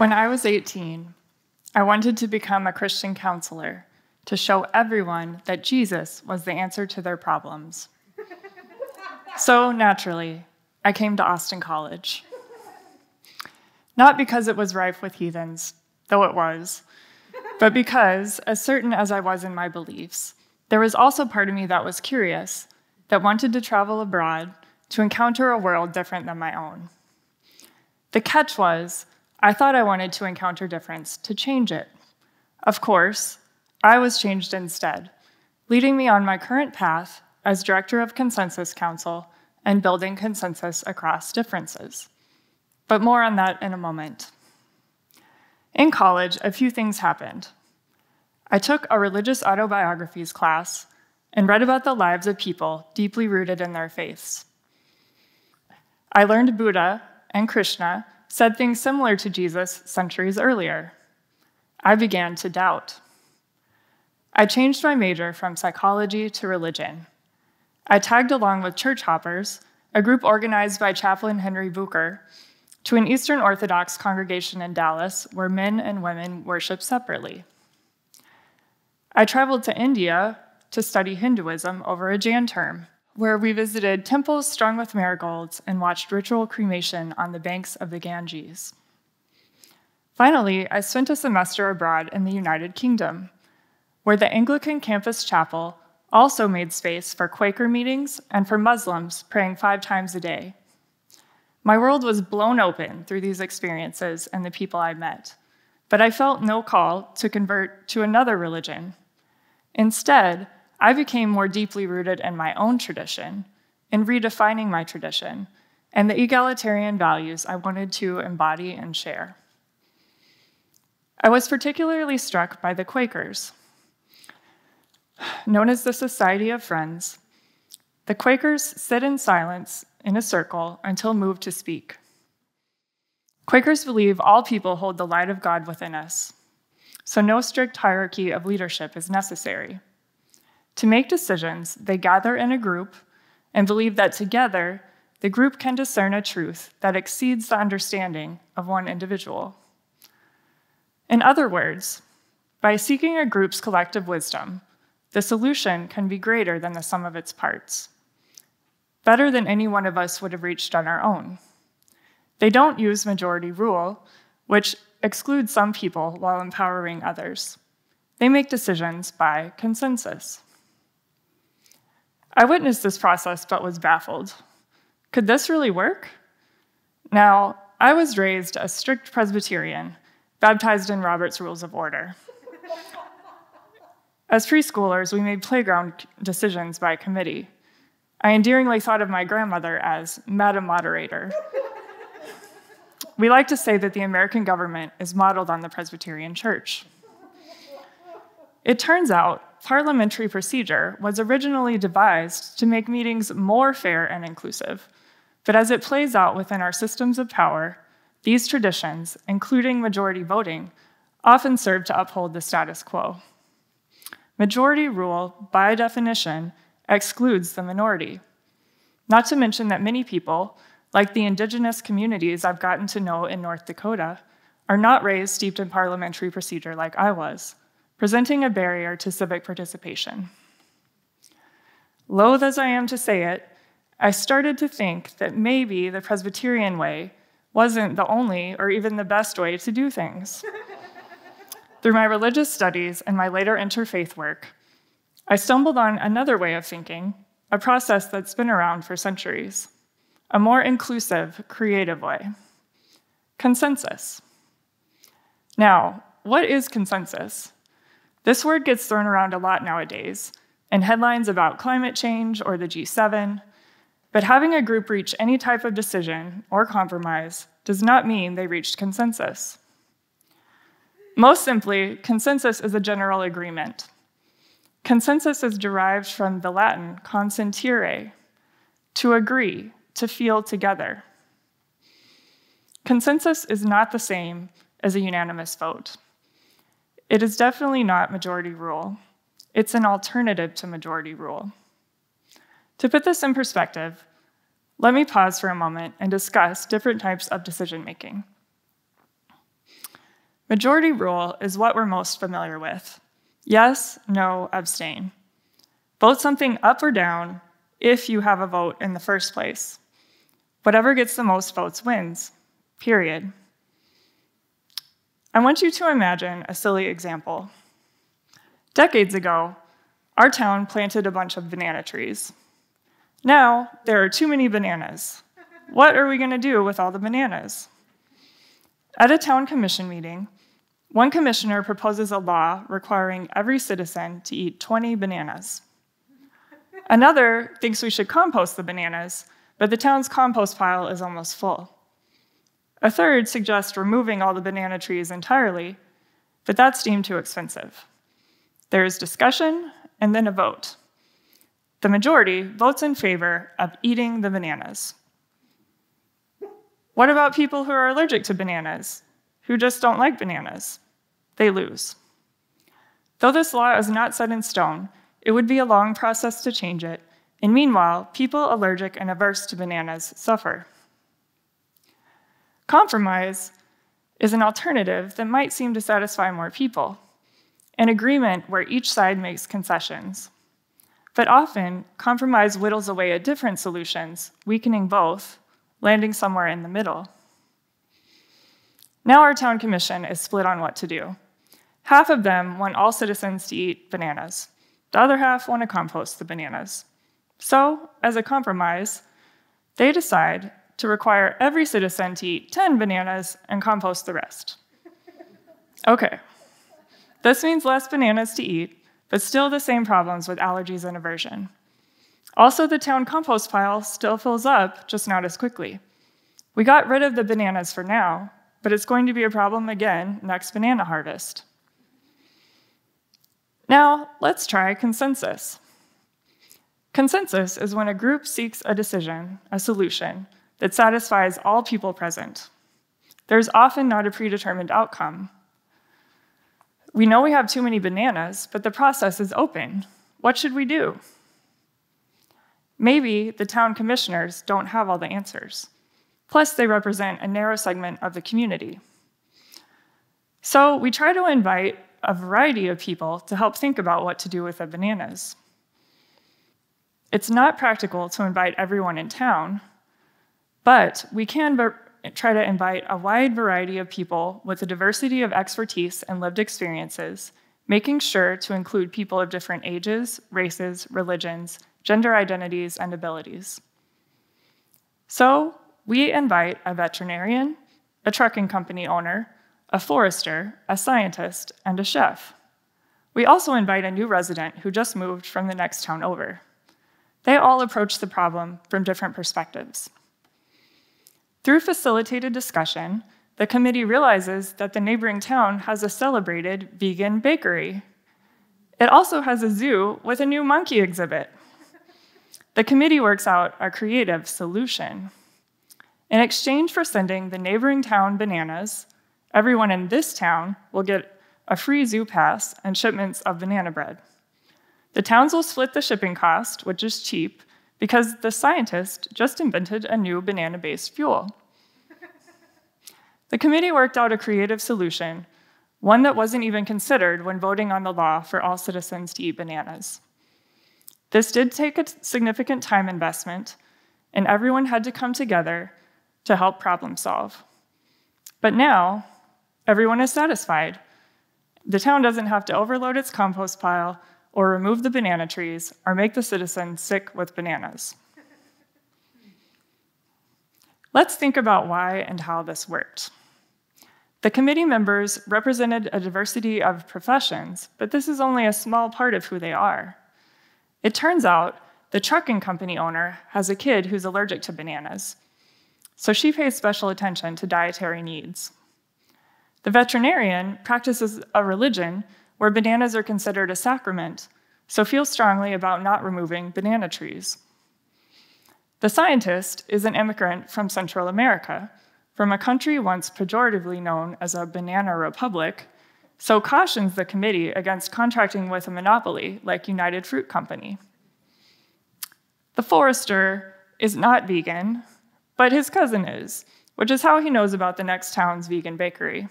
When I was 18, I wanted to become a Christian counselor to show everyone that Jesus was the answer to their problems. So naturally, I came to Austin College. Not because it was rife with heathens, though it was, but because, as certain as I was in my beliefs, there was also part of me that was curious, that wanted to travel abroad to encounter a world different than my own. The catch was, I thought I wanted to encounter difference to change it. Of course, I was changed instead, leading me on my current path as Director of Consensus Council and building consensus across differences. But more on that in a moment. In college, a few things happened. I took a religious autobiographies class and read about the lives of people deeply rooted in their faiths. I learned Buddha and Krishna said things similar to Jesus centuries earlier. I began to doubt. I changed my major from psychology to religion. I tagged along with Church Hoppers, a group organized by Chaplain Henry Bucher, to an Eastern Orthodox congregation in Dallas where men and women worship separately. I traveled to India to study Hinduism over a Jan term, where we visited temples strung with marigolds and watched ritual cremation on the banks of the Ganges. Finally, I spent a semester abroad in the United Kingdom, where the Anglican campus chapel also made space for Quaker meetings and for Muslims praying 5 times a day. My world was blown open through these experiences and the people I met, but I felt no call to convert to another religion. Instead, I became more deeply rooted in my own tradition, in redefining my tradition, and the egalitarian values I wanted to embody and share. I was particularly struck by the Quakers. Known as the Society of Friends, the Quakers sit in silence in a circle until moved to speak. Quakers believe all people hold the light of God within us, so no strict hierarchy of leadership is necessary. To make decisions, they gather in a group and believe that together, the group can discern a truth that exceeds the understanding of one individual. In other words, by seeking a group's collective wisdom, the solution can be greater than the sum of its parts, better than any one of us would have reached on our own. They don't use majority rule, which excludes some people while empowering others. They make decisions by consensus. I witnessed this process but was baffled. Could this really work? Now, I was raised a strict Presbyterian, baptized in Robert's Rules of Order. As preschoolers, we made playground decisions by committee. I endearingly thought of my grandmother as Madam Moderator. We like to say that the American government is modeled on the Presbyterian Church. It turns out parliamentary procedure was originally devised to make meetings more fair and inclusive, but as it plays out within our systems of power, these traditions, including majority voting, often serve to uphold the status quo. Majority rule, by definition, excludes the minority. Not to mention that many people, like the indigenous communities I've gotten to know in North Dakota, are not raised steeped in parliamentary procedure like I was, presenting a barrier to civic participation. Loath as I am to say it, I started to think that maybe the Presbyterian way wasn't the only or even the best way to do things. Through my religious studies and my later interfaith work, I stumbled on another way of thinking, a process that's been around for centuries, a more inclusive, creative way. Consensus. Now, what is consensus? This word gets thrown around a lot nowadays, in headlines about climate change or the G7, but having a group reach any type of decision or compromise does not mean they reached consensus. Most simply, consensus is a general agreement. Consensus is derived from the Latin consentire, to agree, to feel together. Consensus is not the same as a unanimous vote. It is definitely not majority rule. It's an alternative to majority rule. To put this in perspective, let me pause for a moment and discuss different types of decision-making. Majority rule is what we're most familiar with. Yes, no, abstain. Vote something up or down if you have a vote in the first place. Whatever gets the most votes wins, period. I want you to imagine a silly example. Decades ago, our town planted a bunch of banana trees. Now, there are too many bananas. What are we going to do with all the bananas? At a town commission meeting, one commissioner proposes a law requiring every citizen to eat 20 bananas. Another thinks we should compost the bananas, but the town's compost pile is almost full. A third suggests removing all the banana trees entirely, but that's deemed too expensive. There is discussion and then a vote. The majority votes in favor of eating the bananas. What about people who are allergic to bananas, who just don't like bananas? They lose. Though this law is not set in stone, it would be a long process to change it, and meanwhile, people allergic and averse to bananas suffer. Compromise is an alternative that might seem to satisfy more people, an agreement where each side makes concessions. But often, compromise whittles away at different solutions, weakening both, landing somewhere in the middle. Now our town commission is split on what to do. Half of them want all citizens to eat bananas. The other half want to compost the bananas. So, as a compromise, they decide to require every citizen to eat 10 bananas and compost the rest. Okay, this means less bananas to eat, but still the same problems with allergies and aversion. Also, the town compost pile still fills up, just not as quickly. We got rid of the bananas for now, but it's going to be a problem again next banana harvest. Now, let's try consensus. Consensus is when a group seeks a decision, a solution, that satisfies all people present. There's often not a predetermined outcome. We know we have too many bananas, but the process is open. What should we do? Maybe the town commissioners don't have all the answers. Plus, they represent a narrow segment of the community. So we try to invite a variety of people to help think about what to do with the bananas. It's not practical to invite everyone in town, but we can try to invite a wide variety of people with a diversity of expertise and lived experiences, making sure to include people of different ages, races, religions, gender identities, and abilities. So we invite a veterinarian, a trucking company owner, a forester, a scientist, and a chef. We also invite a new resident who just moved from the next town over. They all approach the problem from different perspectives. Through facilitated discussion, the committee realizes that the neighboring town has a celebrated vegan bakery. It also has a zoo with a new monkey exhibit. The committee works out a creative solution. In exchange for sending the neighboring town bananas, everyone in this town will get a free zoo pass and shipments of banana bread. The towns will split the shipping cost, which is cheap, because the scientist just invented a new banana-based fuel. The committee worked out a creative solution, one that wasn't even considered when voting on the law for all citizens to eat bananas. This did take a significant time investment, and everyone had to come together to help problem solve. But now, everyone is satisfied. The town doesn't have to overload its compost pile or remove the banana trees or make the citizens sick with bananas. Let's think about why and how this worked. The committee members represented a diversity of professions, but this is only a small part of who they are. It turns out the trucking company owner has a kid who's allergic to bananas, so she pays special attention to dietary needs. The veterinarian practices a religion where bananas are considered a sacrament, so feels strongly about not removing banana trees. The scientist is an immigrant from Central America, from a country once pejoratively known as a banana republic, so cautions the committee against contracting with a monopoly like United Fruit Company. The forester is not vegan, but his cousin is, which is how he knows about the next town's vegan bakery.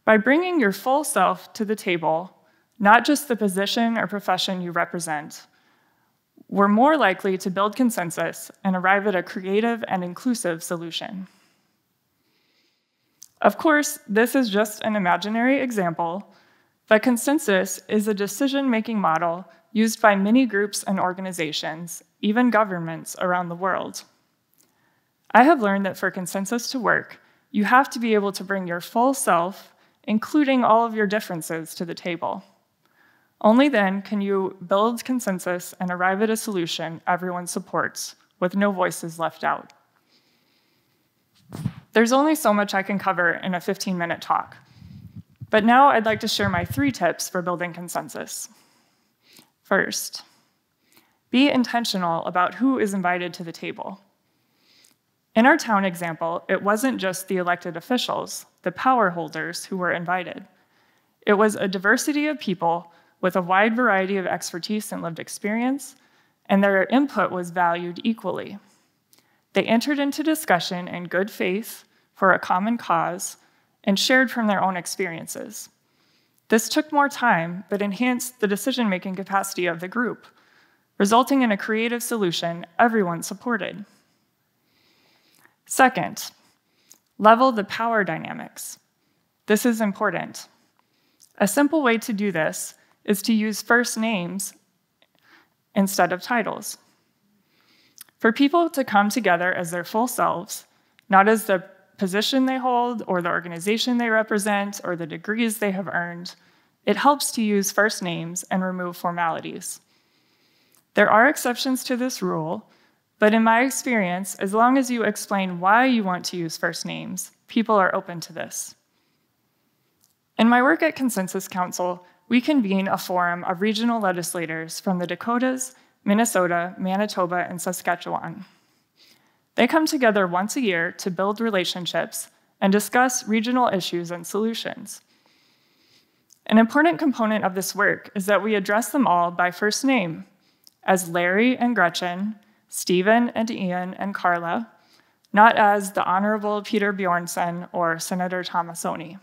By bringing your full self to the table, not just the position or profession you represent, we're more likely to build consensus and arrive at a creative and inclusive solution. Of course, this is just an imaginary example, but consensus is a decision-making model used by many groups and organizations, even governments around the world. I have learned that for consensus to work, you have to be able to bring your full self, including all of your differences, to the table. Only then can you build consensus and arrive at a solution everyone supports, with no voices left out. There's only so much I can cover in a 15-minute talk, but now I'd like to share my 3 tips for building consensus. First, be intentional about who is invited to the table. In our town example, it wasn't just the elected officials, the power holders, who were invited. It was a diversity of people with a wide variety of expertise and lived experience, and their input was valued equally. They entered into discussion in good faith for a common cause and shared from their own experiences. This took more time, but enhanced the decision-making capacity of the group, resulting in a creative solution everyone supported. Second, level the power dynamics. This is important. A simple way to do this is to use first names instead of titles. For people to come together as their full selves, not as the position they hold or the organization they represent or the degrees they have earned, it helps to use first names and remove formalities. There are exceptions to this rule, but in my experience, as long as you explain why you want to use first names, people are open to this. In my work at Consensus Council, we convene a forum of regional legislators from the Dakotas, Minnesota, Manitoba, and Saskatchewan. They come together once a year to build relationships and discuss regional issues and solutions. An important component of this work is that we address them all by first name, as Larry and Gretchen, Stephen and Ian and Carla, not as the Honorable Peter Bjornson or Senator Tomasoni.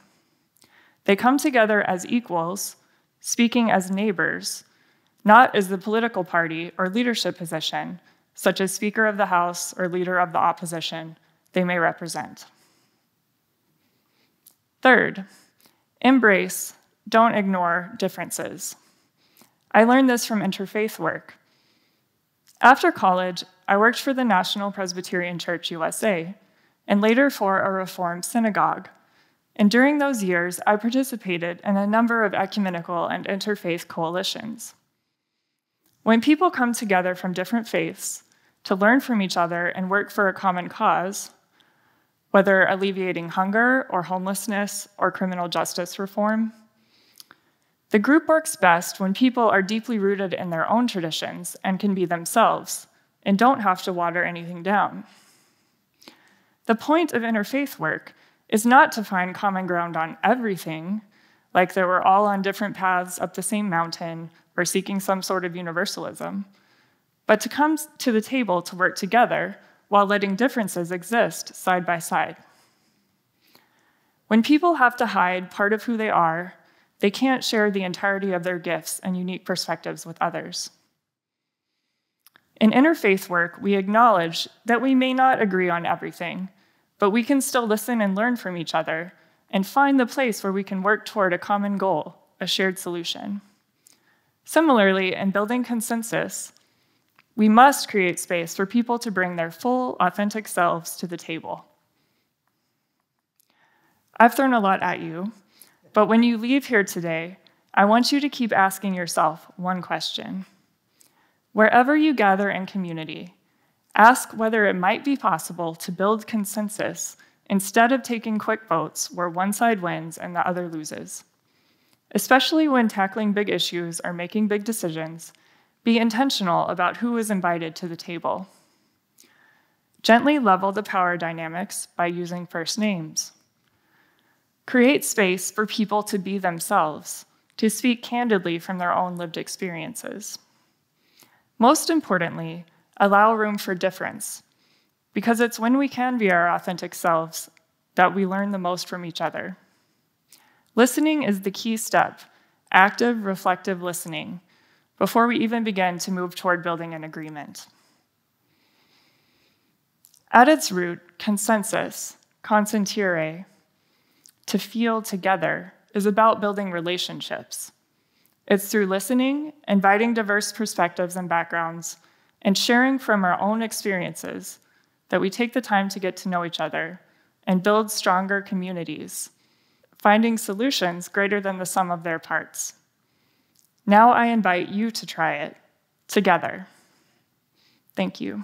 They come together as equals, speaking as neighbors, not as the political party or leadership position, such as Speaker of the House or Leader of the Opposition, they may represent. Third, embrace, don't ignore differences. I learned this from interfaith work. After college, I worked for the National Presbyterian Church USA, and later for a Reformed synagogue. And during those years, I participated in a number of ecumenical and interfaith coalitions. When people come together from different faiths to learn from each other and work for a common cause, whether alleviating hunger or homelessness or criminal justice reform, the group works best when people are deeply rooted in their own traditions and can be themselves and don't have to water anything down. The point of interfaith work is not to find common ground on everything, like they were all on different paths up the same mountain or seeking some sort of universalism, but to come to the table to work together while letting differences exist side by side. When people have to hide part of who they are, they can't share the entirety of their gifts and unique perspectives with others. In interfaith work, we acknowledge that we may not agree on everything, but we can still listen and learn from each other and find the place where we can work toward a common goal, a shared solution. Similarly, in building consensus, we must create space for people to bring their full, authentic selves to the table. I've thrown a lot at you, but when you leave here today, I want you to keep asking yourself one question. Wherever you gather in community, ask whether it might be possible to build consensus instead of taking quick votes where one side wins and the other loses. Especially when tackling big issues or making big decisions, be intentional about who is invited to the table. Gently level the power dynamics by using first names. Create space for people to be themselves, to speak candidly from their own lived experiences. Most importantly, allow room for difference, because it's when we can be our authentic selves that we learn the most from each other. Listening is the key step, active, reflective listening, before we even begin to move toward building an agreement. At its root, consensus, consentire, to feel together, is about building relationships. It's through listening, inviting diverse perspectives and backgrounds, and sharing from our own experiences that we take the time to get to know each other and build stronger communities, finding solutions greater than the sum of their parts. Now I invite you to try it together. Thank you.